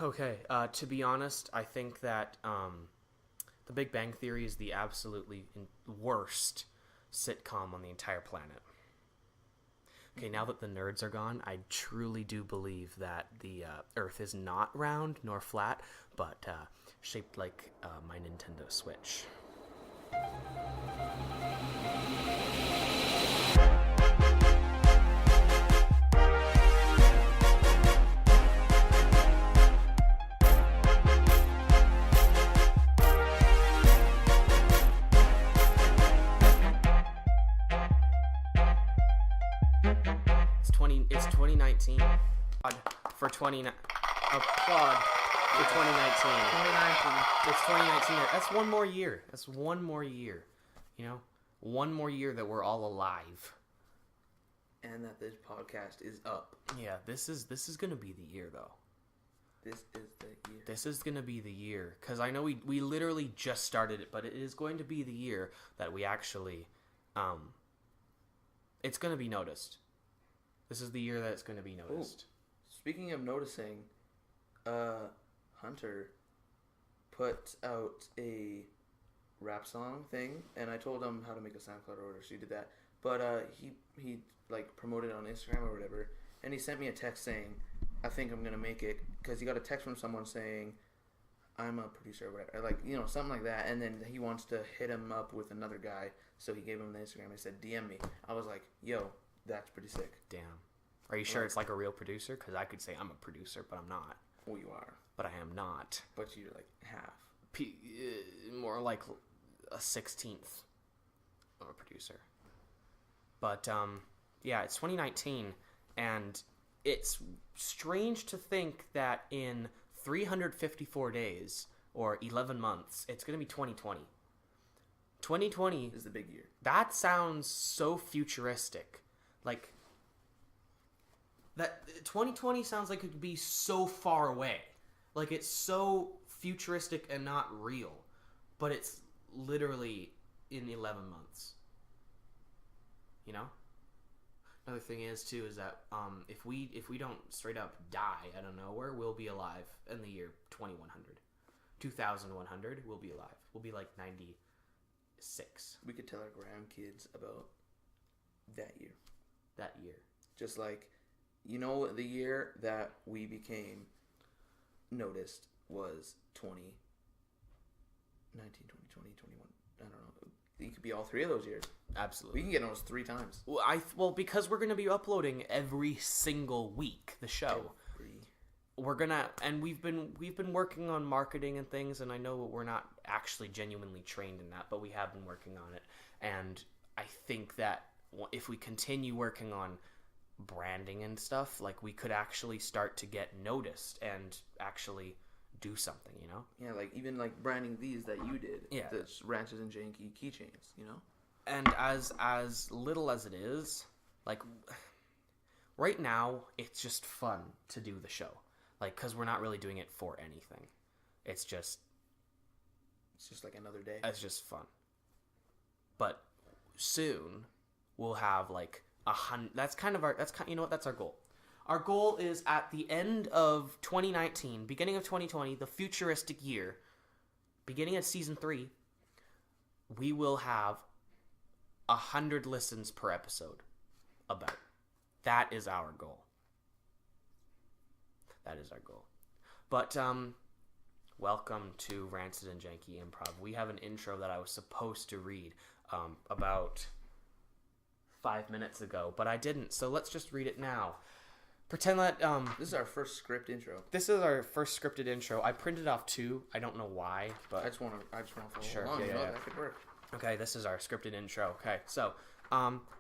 Okay, to be honest, I think that The Big Bang Theory is the absolutely worst sitcom on the entire planet. Okay, now that the nerds are gone, I truly do believe that the Earth is not round nor flat, but shaped like my Nintendo Switch. It's 2019. For 2019. Applaud for 2019. 2019. It's 2019. That's one more year. That's one more year. You know? One more year that we're all alive. And that this podcast is up. Yeah, this is gonna be the year though. This is the year. This is gonna be the year. Because I know we literally just started it, but it is going to be the year that we actually it's gonna be noticed. This is the year that it's going to be noticed. Ooh. Speaking of noticing, Hunter put out a rap song thing, and I told him how to make a SoundCloud order, so he did that. But he like promoted it on Instagram or whatever, and he sent me a text saying, "I think I'm gonna make it," because he got a text from someone saying, "I'm a producer," or whatever, like something like that. And then he wants to hit him up with another guy, so he gave him the Instagram. He said, "DM me." I was like, "Yo, that's pretty sick." Damn. Are you sure it's like a real producer? Because I could say I'm a producer, but I'm not. Well, you are. But I am not. But you're like half. More like a 16th of a producer. But, yeah, it's 2019, and it's strange to think that in 354 days, or 11 months, it's going to be 2020. 2020 is the big year. That sounds so futuristic. Like, that 2020 sounds like it could be so far away. Like, it's so futuristic and not real. But it's literally in 11 months. You know? Another thing is, too, is that if we don't straight up die out of nowhere, we'll be alive in the year 2100. 2100, we'll be alive. We'll be like 96. We could tell our grandkids about that year. That year. Just like, the year that we became noticed was 2019, 2020, 21. I don't know. It could be all three of those years. Absolutely. We can get noticed 3 times. Well, because we're going to be uploading every single week, the show. We're going to, and we've been working on marketing and things, and I know we're not actually genuinely trained in that, but we have been working on it. And I think that if we continue working on branding and stuff, like, we could actually start to get noticed and actually do something, Yeah, like even like branding these that you did. Yeah. The Rancid and Janky keychains, And as little as it is, like, right now, it's just fun to do the show. Like, because we're not really doing it for anything. It's just like another day. It's just fun. But soon, we'll have like 100. That's our goal. Our goal is at the end of 2019, beginning of 2020, the futuristic year, beginning of season 3, we will have 100 listens per episode. About. That is our goal. That is our goal. But, welcome to Rancid and Janky Improv. We have an intro that I was supposed to read about 5 minutes ago, but I didn't, so let's just read it now. Pretend that, This is our first script intro. This is our first scripted intro. I printed off 2. I don't know why, but I just want to follow sure, along. Yeah. That could work. Okay, this is our scripted intro. Okay, so,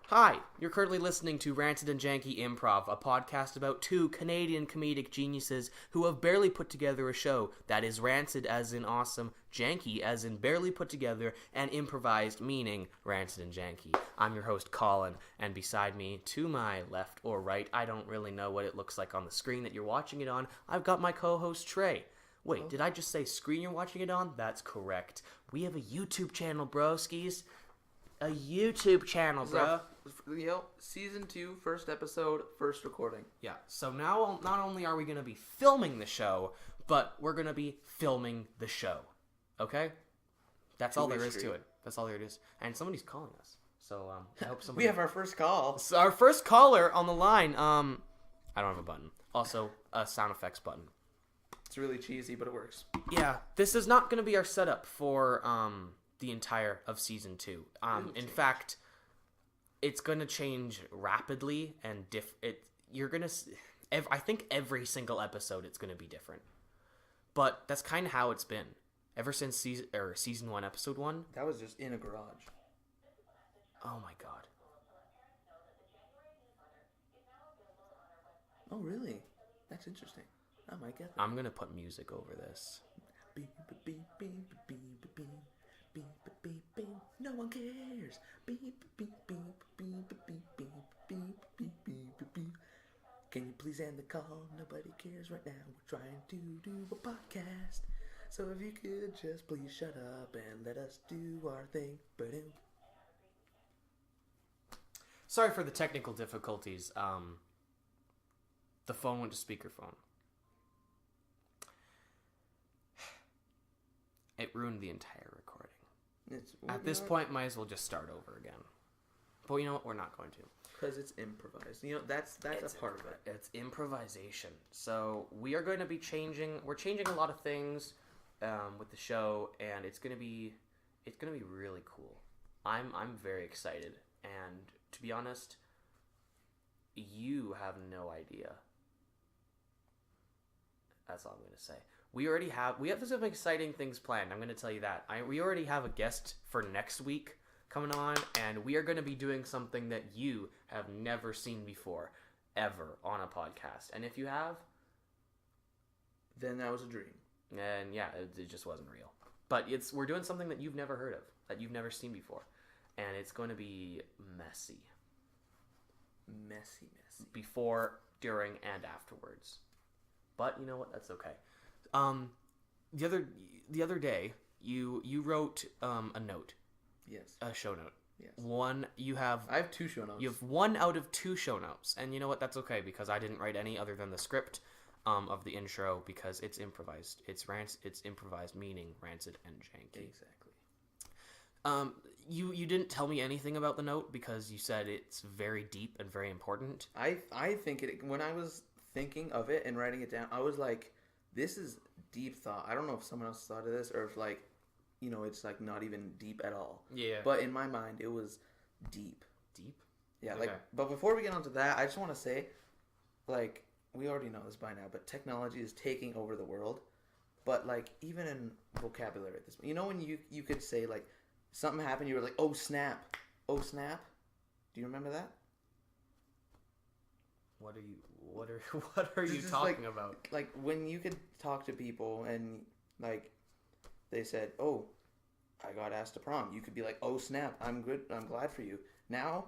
hi, you're currently listening to Rancid and Janky Improv, a podcast about 2 Canadian comedic geniuses who have barely put together a show that is rancid as in awesome, janky as in barely put together, and improvised meaning rancid and janky. I'm your host, Colin, and beside me, to my left or right, I don't really know what it looks like on the screen that you're watching it on, I've got my co-host, Trey. Wait, did I just say screen you're watching it on? That's correct. We have a YouTube channel, broskies. A YouTube channel, bro. Season 2, first episode, first recording. Yeah, so now not only are we going to be filming the show, but we're going to be filming the show. Okay? That's all there is to it. That's all there is. And somebody's calling us. So I hope somebody... We have our first call. So our first caller on the line. I don't have a button. Also, a sound effects button. It's really cheesy, but it works. Yeah. This is not going to be our setup for the entire of season 2. In fact, it's going to change rapidly and you're going to... I think every single episode it's going to be different. But that's kind of how it's been. Ever since season 1, episode 1. That was just in a garage. Oh my god. Oh, really? That's interesting. I might get that. I'm going to put music over this. Beep, beep, beep, beep, beep, beep, beep, beep, beep. No one cares. Beep, beep, beep, beep, beep, beep, beep, beep, beep, beep. Can you please end the call? Nobody cares right now. We're trying to do a podcast. So if you could just please shut up and let us do our thing. Ba-doom. Sorry for the technical difficulties. The phone went to speakerphone. It ruined the entire recording. At this point, might as well just start over again. But you know what? We're not going to. Because it's improvised. You know, that's a part of it. It's improvisation. So we are going to be changing. We're changing a lot of things with the show, and it's gonna be really cool. I'm very excited, and to be honest, you have no idea. That's all I'm gonna say. We have some exciting things planned. I'm gonna tell you that. We already have a guest for next week coming on, and we are going to be doing something that you have never seen before, ever, on a podcast. And if you have, then that was a dream. And yeah, it just wasn't real. But we're doing something that you've never heard of, that you've never seen before, and it's going to be messy. Messy. Before, during, and afterwards. But you know what? That's okay. The other day, you wrote a note. Yes. A show note. Yes. I have 2 show notes. You have 1 out of 2 show notes, and you know what? That's okay because I didn't write any other than the script of the intro because it's improvised. It's improvised, meaning Rancid and Janky. Exactly. You didn't tell me anything about the note because you said it's very deep and very important. I think when I was thinking of it and writing it down, I was like, this is deep thought. I don't know if someone else thought of this or if like, you know, it's like not even deep at all. Yeah. But in my mind, it was deep. Deep? Yeah. Okay. But before we get onto that, I just want to say, like, we already know this by now, but technology is taking over the world. But like, even in vocabulary at this point, you know, when you could say like something happened, you were like, oh snap, oh snap. Do you remember that? What are you talking about? Like when you could talk to people and like they said, "Oh, I got asked to prom." You could be like, "Oh snap, I'm good. I'm glad for you." Now,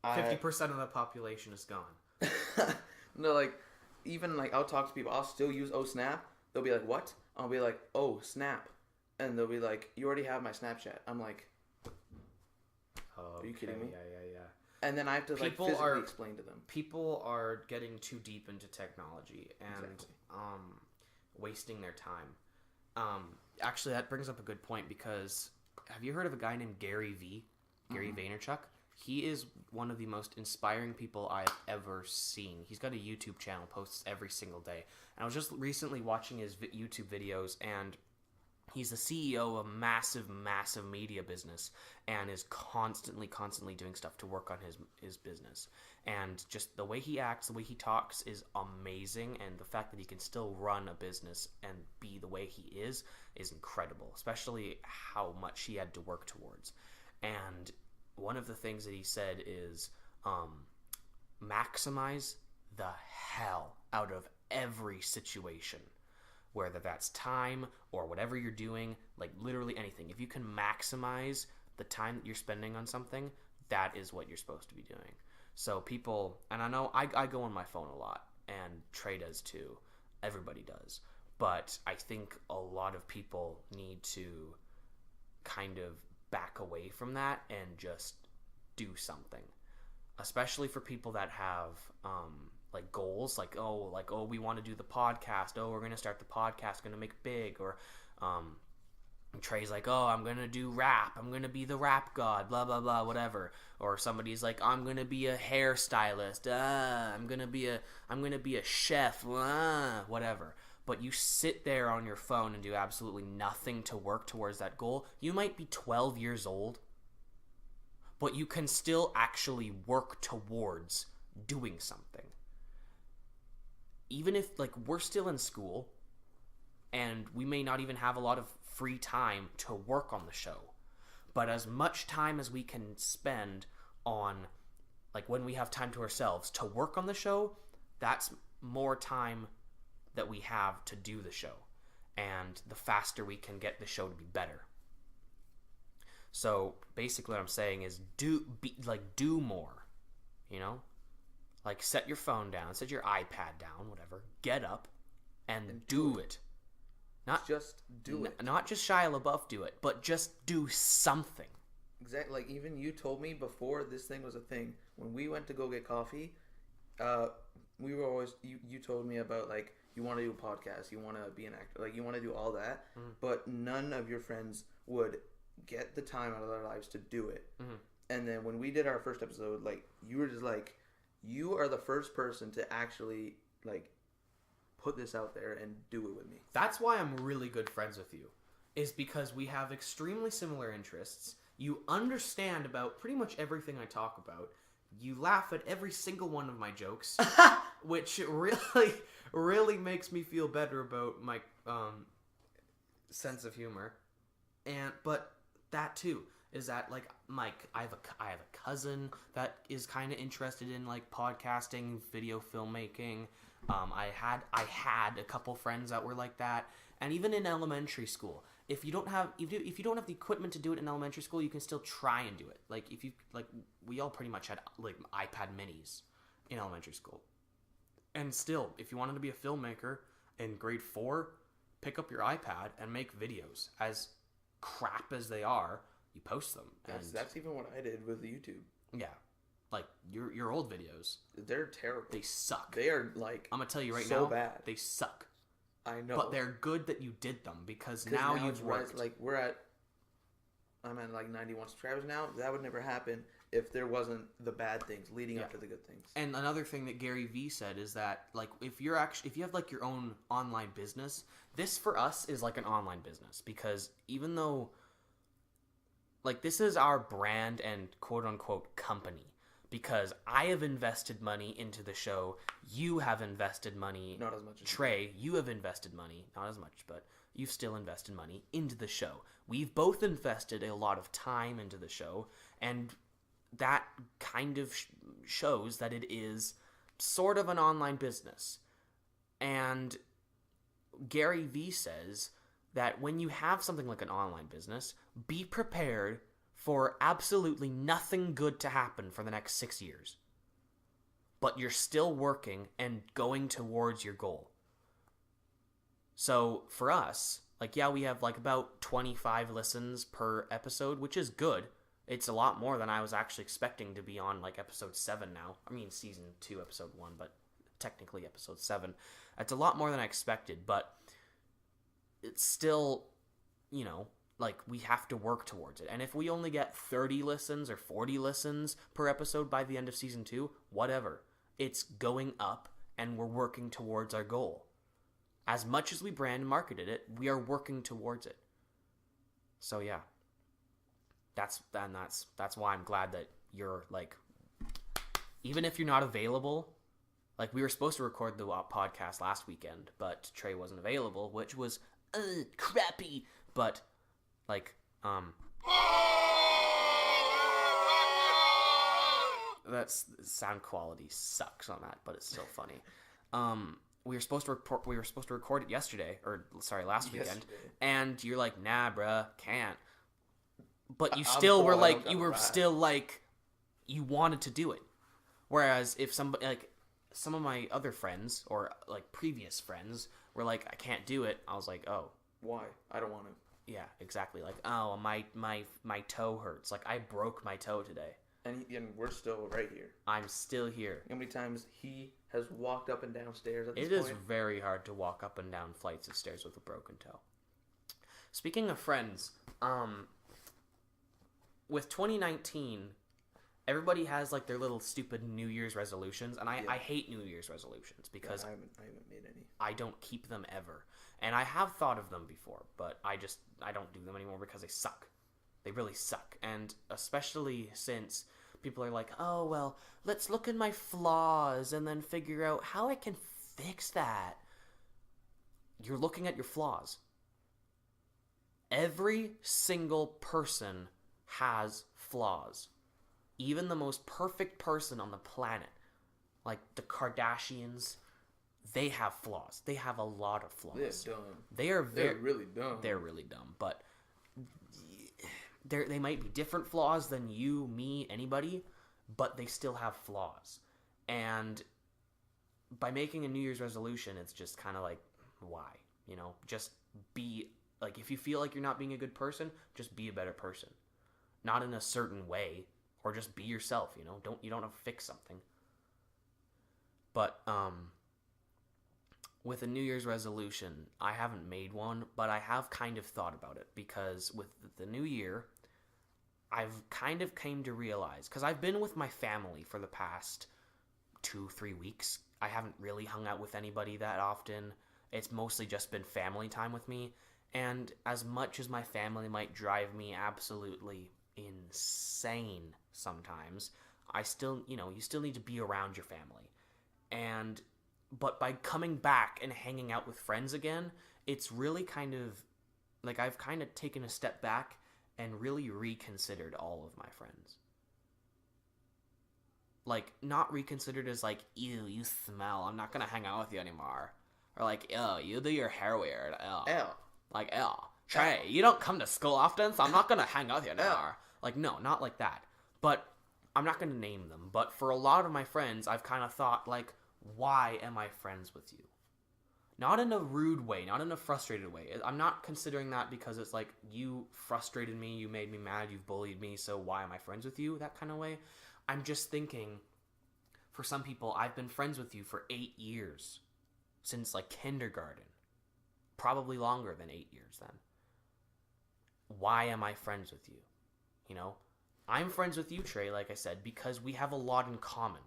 50% of the population is gone. No, like even like I'll talk to people. I'll still use "Oh snap." They'll be like, "What?" I'll be like, "Oh snap," and they'll be like, "You already have my Snapchat." I'm like, "Are you kidding me?" Yeah. And then I have to like physically explain to them. People are getting too deep into technology and wasting their time. Actually, that brings up a good point because have you heard of a guy named Gary V? Gary Vaynerchuk? He is one of the most inspiring people I've ever seen. He's got a YouTube channel, posts every single day. And I was just recently watching his YouTube videos, and he's the CEO of a massive, massive media business and is constantly doing stuff to work on his business. And just the way he acts, the way he talks is amazing. And the fact that he can still run a business and be the way he is incredible, especially how much he had to work towards. And one of the things that he said is maximize the hell out of every situation. Whether that's time or whatever you're doing, like literally anything. If you can maximize the time that you're spending on something, that is what you're supposed to be doing. So people, and I know I go on my phone a lot, and Trey does too. Everybody does. But I think a lot of people need to kind of back away from that and just do something. Especially for people that have like goals, like we want to do the podcast. Oh, we're gonna start the podcast, gonna make it big. Or Trey's like, oh, I'm gonna do rap. I'm gonna be the rap god. Blah blah blah, whatever. Or somebody's like, I'm gonna be a hairstylist. I'm gonna be a chef. Whatever. But you sit there on your phone and do absolutely nothing to work towards that goal. You might be 12 years old, but you can still actually work towards doing something. Even if, like, we're still in school and we may not even have a lot of free time to work on the show, but as much time as we can spend on, like, when we have time to ourselves to work on the show, that's more time that we have to do the show, and the faster we can get the show to be better. So basically what I'm saying is do more, you know? Like, set your phone down, set your iPad down, whatever, get up and do it. Not just do it. Not just Shia LaBeouf do it, but just do something. Exactly. Like, even you told me before this thing was a thing, when we went to go get coffee, we were always, you told me about, like, you want to do a podcast, you want to be an actor, like, you want to do all that, but none of your friends would get the time out of their lives to do it. And then when we did our first episode, like, you were just like, you are the first person to actually, like, put this out there and do it with me. That's why I'm really good friends with you, is because we have extremely similar interests. You understand about pretty much everything I talk about. You laugh at every single one of my jokes, which really makes me feel better about my sense of humor. But that too is that, like, I have a cousin that is kind of interested in, like, podcasting, video filmmaking. I had a couple friends that were like that, and even in elementary school, if you don't have the equipment to do it in elementary school, you can still try and do it. Like, we all pretty much had, like, iPad minis in elementary school, and still, if you wanted to be a filmmaker in grade 4, pick up your iPad and make videos. As crap as they are, you post them. That's even what I did with YouTube. Yeah. Like, your old videos. They're terrible. They suck. They are, like, I'm going to tell you right so now. bad. They suck. I know. But they're good that you did them, because now you've worked. Like, I'm at, like, 91 subscribers now. That would never happen if there wasn't the bad things leading up to the good things. And another thing that Gary Vee said is that, like, if you have, like, your own online business, this for us is like an online business, because even though, like, this is our brand and quote unquote company, because I have invested money into the show, you have invested money. Not as much as Trey, you have invested money, not as much, but you've still invested money into the show. We've both invested a lot of time into the show, and that kind of shows that it is sort of an online business. And Gary Vee says that when you have something like an online business, be prepared for absolutely nothing good to happen for the next 6 years. But you're still working and going towards your goal. So for us, like, yeah, we have, like, about 25 listens per episode, which is good. It's a lot more than I was actually expecting to be on, like, episode 7 now. I mean, season 2, episode 1, but technically episode 7. It's a lot more than I expected, but it's still, you know, like, we have to work towards it. And if we only get 30 listens or 40 listens per episode by the end of season 2, whatever. It's going up, and we're working towards our goal. As much as we brand and marketed it, we are working towards it. So yeah. That's why I'm glad that you're, like, even if you're not available, like, we were supposed to record the podcast last weekend, but Trey wasn't available, which was crappy. But, like, that's sound quality sucks on that, but it's still funny. We were supposed to record it last weekend, and you're like, nah, bruh, can't. But you still were like, you wanted to do it. Whereas if somebody, like, some of my other friends or, like, previous friends were like, I can't do it, I was like, oh, why? I don't want to. Yeah, exactly. Like, oh, my toe hurts. Like, I broke my toe today. And we're still right here. I'm still here. How many times he has walked up and down stairs at this It point? is very hard to walk up and down flights of stairs with a broken toe. Speaking of friends, with 2019, everybody has like their little stupid New Year's resolutions, and I hate New Year's resolutions because I haven't made any. I don't keep them ever. And I have thought of them before, but I don't do them anymore because they suck. They really suck. And especially since people are like, oh, well, let's look at my flaws and then figure out how I can fix that. You're looking at your flaws. Every single person has flaws. Even the most perfect person on the planet, like the Kardashians, they have flaws. They have a lot of flaws. They're dumb. They're really dumb. They're really dumb, but they might be different flaws than you, me, anybody, but they still have flaws. And by making a New Year's resolution, it's just kind of like, why? You know, just be, like, if you feel like you're not being a good person, just be a better person. Not in a certain way, or just be yourself, you know? You don't have to fix something. But, with a New Year's resolution, I haven't made one, but I have kind of thought about it, because with the new year, I've kind of came to realize, because I've been with my family for the past 2-3 weeks. I haven't really hung out with anybody that often. It's mostly just been family time with me, and as much as my family might drive me absolutely insane sometimes, I still, you still need to be around your family. But by coming back and hanging out with friends again, it's really kind of, like, I've kind of taken a step back and really reconsidered all of my friends. Like, not reconsidered as, like, ew, you smell, I'm not gonna hang out with you anymore. Or, like, ew, you do your hair weird, ew. Ew. Like, ew. Trey, you don't come to school often, so I'm not gonna hang out with you anymore. Like, no, not like that. But I'm not gonna name them. But for a lot of my friends, I've kind of thought, like, why am I friends with you? Not in a rude way, not in a frustrated way. I'm not considering that because it's like, you frustrated me, you made me mad, you've bullied me, so why am I friends with you? That kind of way. I'm just thinking, for some people, I've been friends with you for 8 years. Since, like, kindergarten. Probably longer than 8 years then. Why am I friends with you? You know? I'm friends with you, Trey, like I said, because we have a lot in common.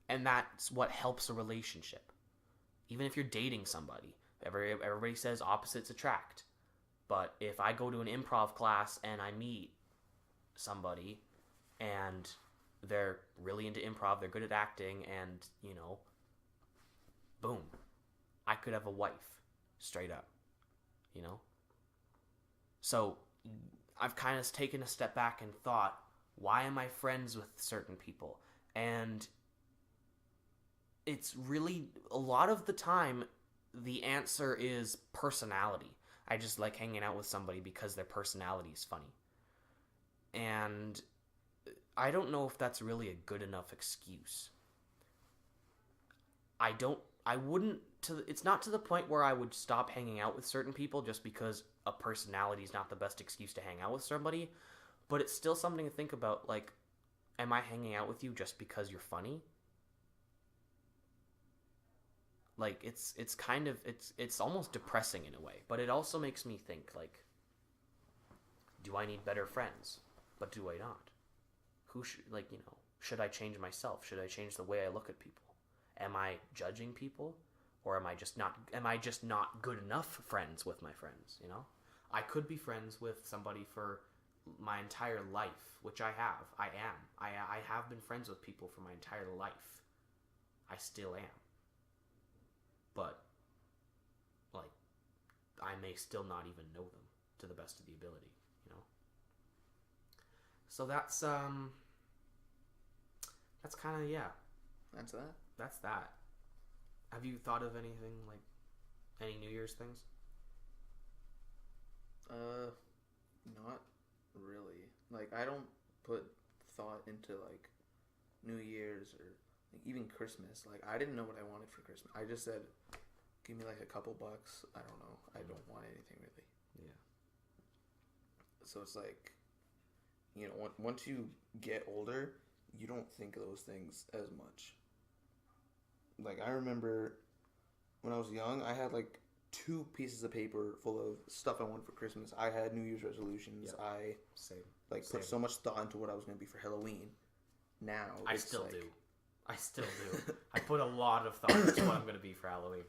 And that's what helps a relationship. Even if you're dating somebody, everybody says opposites attract. But if I go to an improv class and I meet somebody and they're really into improv, they're good at acting, and, boom, I could have a wife, straight up, So I've kind of taken a step back and thought, why am I friends with certain people? And it's really, a lot of the time, the answer is personality. I just like hanging out with somebody because their personality is funny. And I don't know if that's really a good enough excuse. It's not to the point where I would stop hanging out with certain people just because a personality is not the best excuse to hang out with somebody, but it's still something to think about, like, am I hanging out with you just because you're funny? Like, it's kind of, it's almost depressing in a way, but it also makes me think, like, do I need better friends? But do I not? Should I change myself? Should I change the way I look at people? Am I judging people? Or am I just not good enough friends with my friends, I could be friends with somebody for my entire life, which I have. I am. I have been friends with people for my entire life. I still am. But, like, I may still not even know them to the best of the ability, So that's kind of, yeah. That's that? That's that. Have you thought of anything, like, any New Year's things? Not really. Like, I don't put thought into, like, New Year's or, like, even Christmas. Like, I didn't know what I wanted for Christmas. I just said, give me, like, a couple bucks. I don't know. I don't want anything, really. Yeah. So it's like, you know, once you get older, you don't think of those things as much. Like, I remember when I was young, I had like 2 pieces of paper full of stuff I wanted for Christmas. I had New Year's resolutions. Yep. I Same. put so much thought into what I was going to be for Halloween. Now I still do. I put a lot of thought into what I'm going to be for Halloween,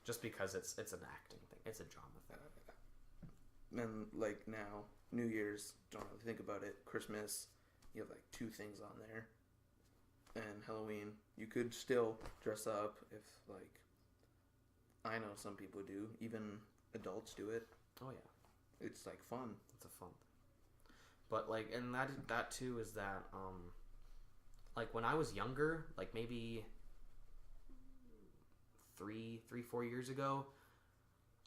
just because it's an acting thing. It's a drama thing. And like now, New Year's, don't really think about it. Christmas, you have like 2 things on there. And Halloween, you could still dress up if, like, I know some people do. Even adults do it. Oh, yeah. It's, like, fun. It's a fun thing. But, like, and that too is that, like, when I was younger, like, maybe 4 years ago,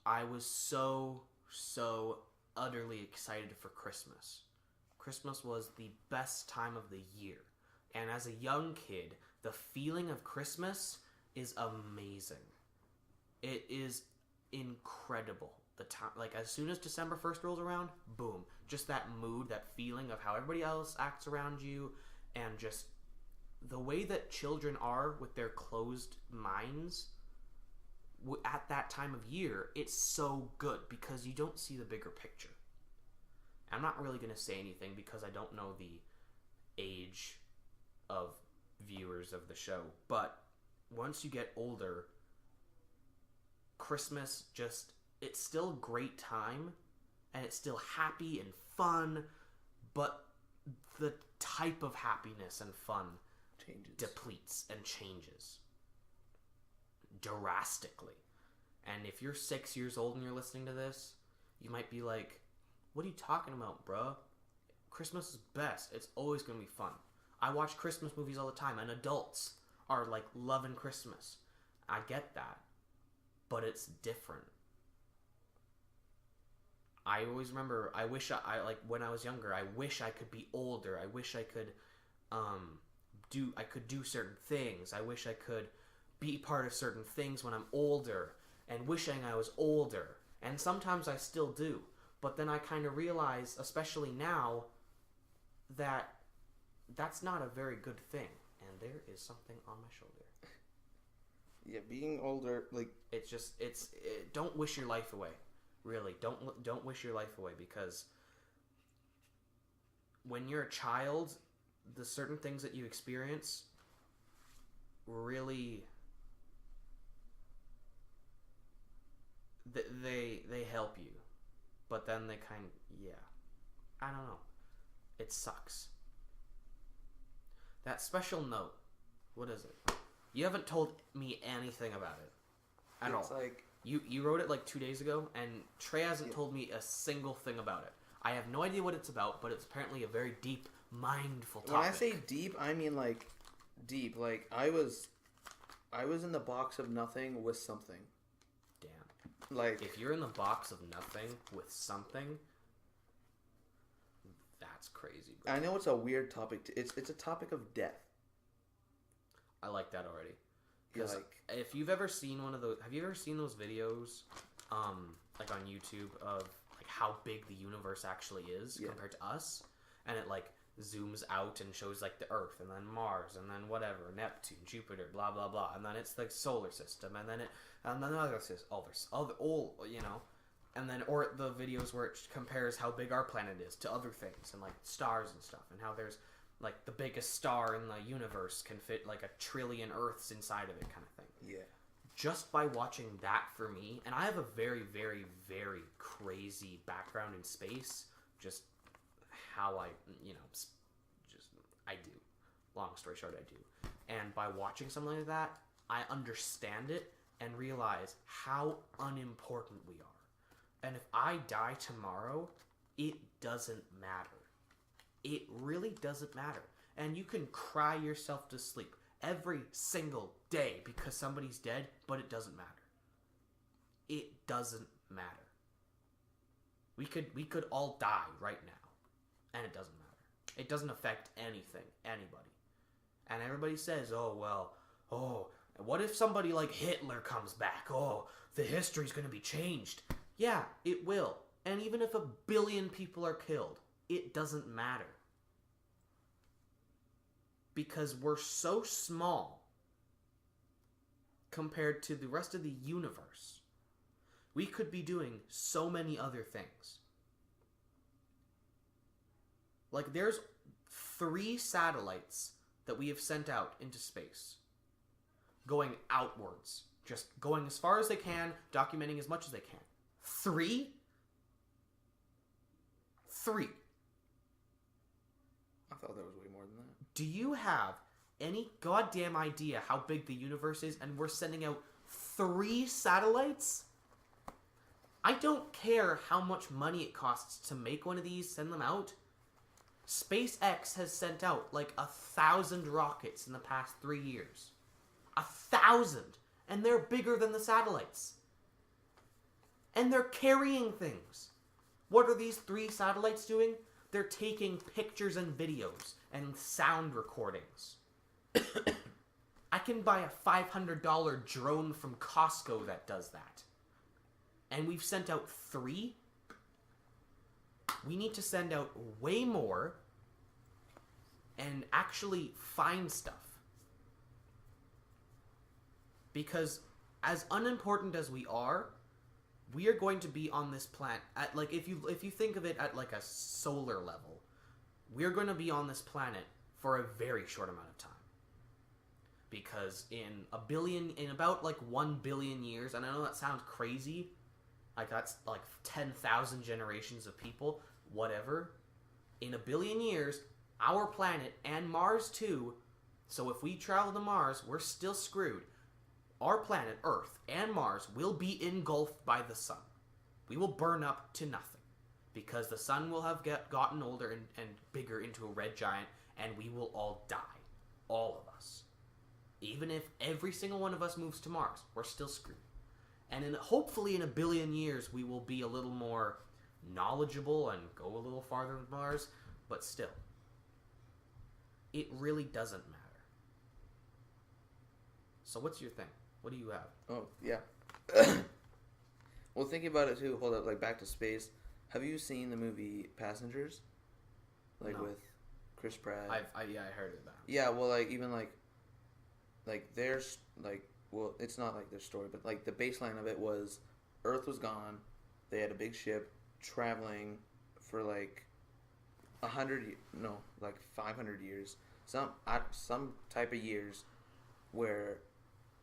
I was so utterly excited for Christmas. Christmas was the best time of the year. And as a young kid, the feeling of Christmas is amazing. It is incredible. The time, like, as soon as December 1st rolls around, boom, just that mood, that feeling of how everybody else acts around you, and just the way that children are with their closed minds at that time of year, it's so good because you don't see the bigger picture. I'm not really going to say anything because I don't know the age of viewers of the show, but once you get older, Christmas just, it's still a great time and it's still happy and fun, but the type of happiness and fun depletes and changes drastically. And if you're 6 years old and you're listening to this, you might be like, what are you talking about, bruh? Christmas is best. It's always going to be fun. I watch Christmas movies all the time, and adults are like loving Christmas. I get that, but it's different. I always remember, I wish I like when I was younger, I wish I could be older. I wish I could do certain things. I wish I could be part of certain things when I'm older, and wishing I was older. And sometimes I still do. But then I kind of realize, especially now, that that's not a very good thing. And there is something on my shoulder. Yeah, being older, like, it's just, don't wish your life away. Really, don't wish your life away, because when you're a child, the certain things that you experience really, they help you, but then they I don't know, it sucks. That special note, what is it? You haven't told me anything about it at all. It's like, you wrote it like 2 days ago, and Trey hasn't told me a single thing about it. I have no idea what it's about, but it's apparently a very deep, mindful topic. When I say deep, I mean like deep. Like, I was in the box of nothing with something. Damn. Like, if you're in the box of nothing with something, that's crazy, bro. I know it's a weird topic. It's a topic of death. I like that already. Yeah, Because like, if you've ever seen one of those, have you ever seen those videos, like on YouTube of like how big the universe actually is compared to us, and it like zooms out and shows like the Earth and then Mars and then whatever, Neptune, Jupiter, blah blah blah, and then it's the solar system, and then other system, all you know, and then or the videos where it compares how big our planet is to other things and like stars and stuff, and how there's like the biggest star in the universe can fit like 1 trillion Earths inside of it, kind of thing. Yeah. Just by watching that, for me, and I have a very, very, very crazy background in space, just how I, I do. Long story short, I do. And by watching something like that, I understand it and realize how unimportant we are. And if I die tomorrow, it doesn't matter. It really doesn't matter. And you can cry yourself to sleep every single day because somebody's dead, but it doesn't matter. It doesn't matter. We could all die right now, and it doesn't matter. It doesn't affect anybody. And everybody says, what if somebody like Hitler comes back? Oh, the history's going to be changed. Yeah, it will. And even if 1 billion people are killed, it doesn't matter. because we're so small compared to the rest of the universe. We could be doing so many other things. Like, there's 3 satellites that we have sent out into space, going outwards, just going as far as they can, documenting as much as they can. 3? 3. I thought there was way more than that. Do you have any goddamn idea how big the universe is, and we're sending out 3 satellites? I don't care how much money it costs to make one of these, send them out. SpaceX has sent out like 1,000 rockets in the past 3 years. 1,000! And they're bigger than the satellites. And they're carrying things. What are these 3 satellites doing? They're taking pictures and videos and sound recordings. I can buy a $500 drone from Costco that does that. And we've sent out 3? We need to send out way more and actually find stuff. Because as unimportant as we are going to be on this planet at, like, if you think of it at like a solar level, we're going to be on this planet for a very short amount of time. Because in about like 1 billion years, and I know that sounds crazy, like that's like 10,000 generations of people, whatever. In 1 billion years, our planet and Mars too, so if we travel to Mars, we're still screwed. Our planet, Earth, and Mars will be engulfed by the sun. We will burn up to nothing. Because the sun will have gotten older and bigger into a red giant, and we will all die. All of us. Even if every single one of us moves to Mars, we're still screwed. And hopefully in 1 billion years, we will be a little more knowledgeable and go a little farther than Mars, but still. It really doesn't matter. So what's your thing? What do you have? Oh, yeah. Well, thinking about it too, hold up, like back to space. Have you seen the movie Passengers? Like, no. With Chris Pratt? I heard of that. Yeah, well, like, even like there's, like, well, it's not like their story, but like the baseline of it was Earth was gone. They had a big ship traveling for like 500 years. Some type of years where,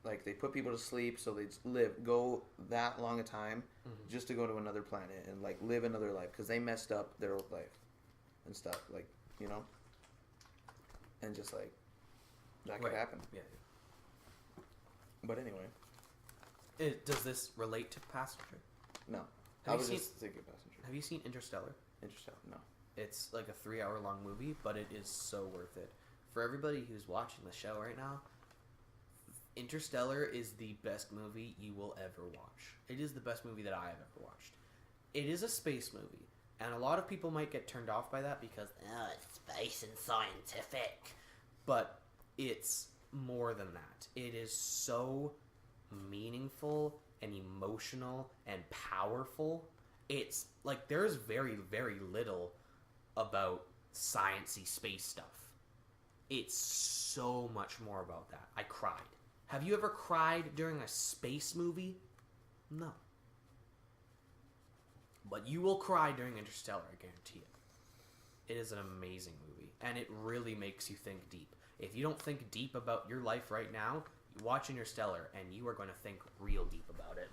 like, they put people to sleep so they'd go that long a time just to go to another planet and, like, live another life because they messed up their old life and stuff, like, you know? And just, like, that could happen. Yeah. But anyway. Does this relate to Passenger? No. I was just thinking Passenger. Have you seen Interstellar? Interstellar, no. It's like a 3-hour-long movie, but it is so worth it. For everybody who's watching the show right now, Interstellar is the best movie you will ever watch. It is the best movie that I have ever watched. It is a space movie, and a lot of people might get turned off by that because, it's space and scientific. But it's more than that. It is so meaningful and emotional and powerful. It's like there's very, very little about science-y space stuff. It's so much more about that. I cried. Have you ever cried during a space movie? No. But you will cry during Interstellar, I guarantee it. It is an amazing movie, and it really makes you think deep. If you don't think deep about your life right now, you watch Interstellar, and you are going to think real deep about it.